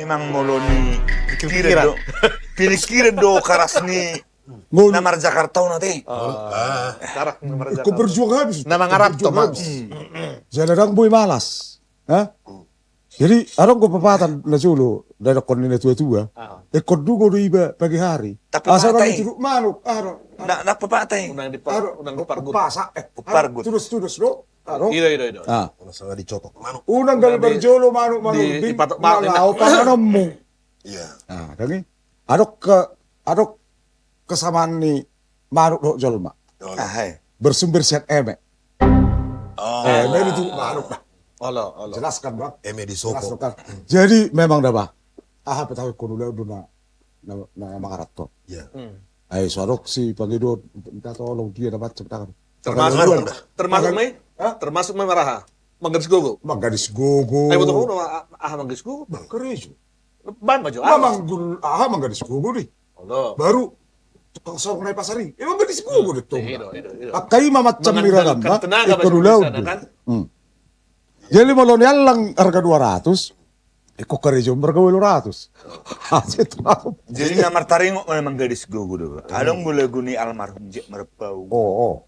Memang molo ni Pikiran. Pinikiran do karas ni namar Jakarta nanti. Tarak nomor Kau berjuang habis. Nama ngarap to, Mas. Jangan boy malas. Hah? Jadi, orang gue pepatan na solo dari konina tua-tua. Ekor dugo do iba pagi hari. Tapi asal orang patay. itu manuk, Nak papatay. Unang dipargut. pasa, Pargut. Terus do. Ido. Una sangat dicotok manuk. Unang gali berjolo manuk di patok malau panganemu. Iya. Nah, dagi. Adok kesamaan ni manuk do jolma. Hai. Bersumber siat emek. Emek itu manuk dah. Olo. Jelaskan bang. Eme di soko. Jelaskan. Jadi memang dah bang. Petawi kuno udah na mangarat to. Iya. Ay suarok si Pangido minta tolong dia dapat cepat. Termasuk may maraha. Manggadis gogo. Manggadis gogo. Ay betul ko manggadis gogo. Kerejo. Ban majo. Manggadis gogo nih. Olo. Baru tukang sorong na pasari. Manggadis gogo dito. Ido. Akai macam miragan ba? Tenaga Ikaw ulaw. kan? Jadi malonial lang harga 200. Iko kerejo harga 800. Jadi namar taringo memang gadis gugu do. Adong boleh guni almarhum Jek Merpau. Oh.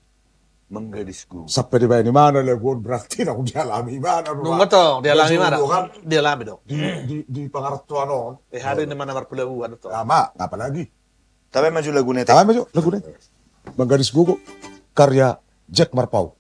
Menggadis gugu. Sampai di mana mana legon berarti aku dialami mana. Nunggu to, dialami mana? Dialami dong. Di pangaratuan on. Hari ini mana marpulauan to. Lama, apa lagi? Tapi maju lagu nete. Tahu maju lagu nih. Menggadis gugu karya Jack Marpau.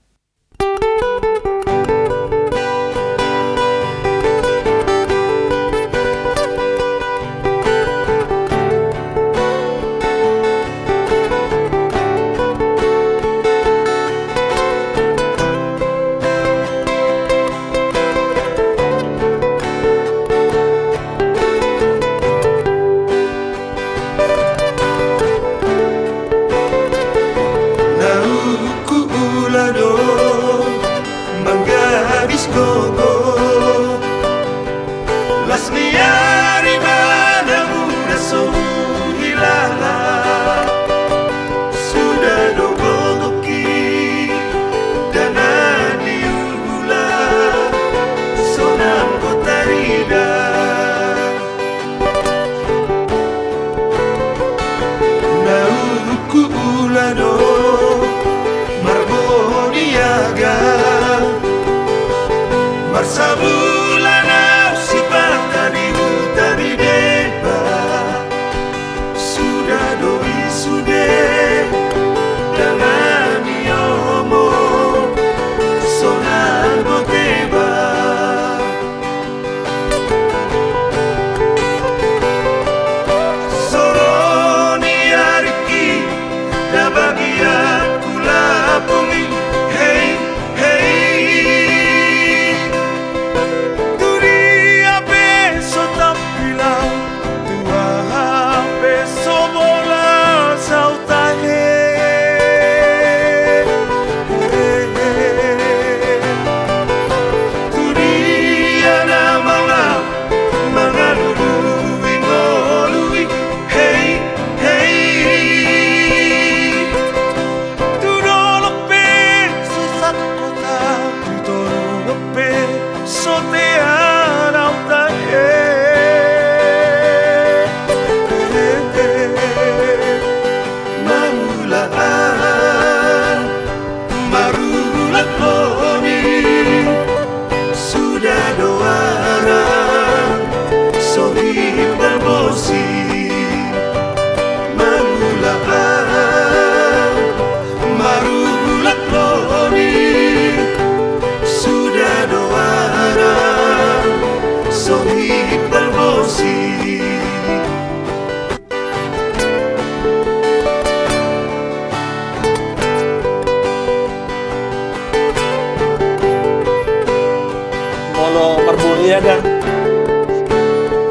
Iya kan?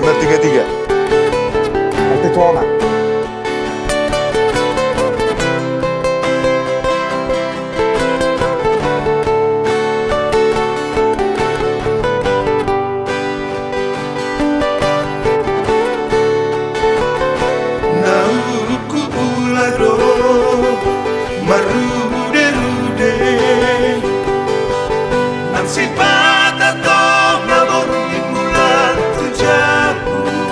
533. Nanti tuana. Sifat atau ngabur mulan tujabu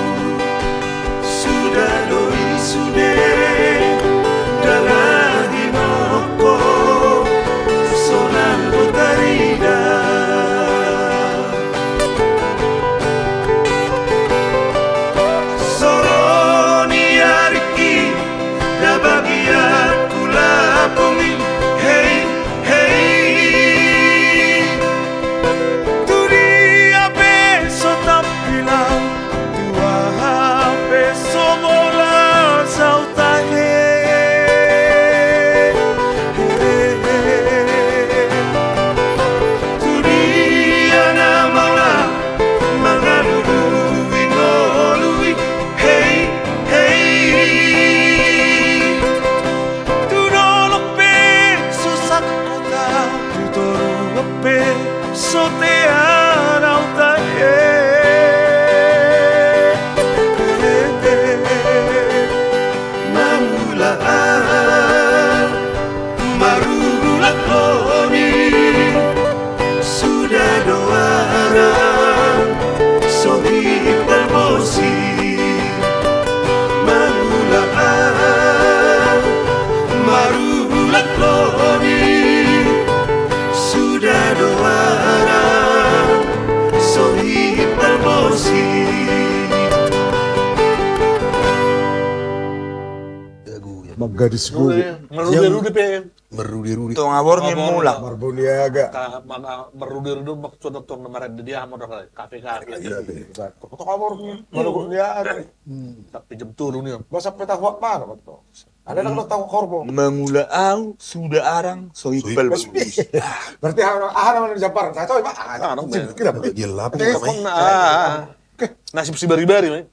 gadis gue. Merudi-rudi pe. Merudi-rudi. Tong awor ngemulak. Marboniaga. Merudi-rudi maksud tong namaran dia modal kafe-kafe. Kok awor Marboniaga. Tapi jam turun nih. Masa peta hok mana betul. Ada nak tahu korbo. Mengula au sudah arang soipel. Berarti ahana Jabar. Saya tahu, Pak. Ah, dong, Kenapa? Dia lapis Nasib si bari-bari,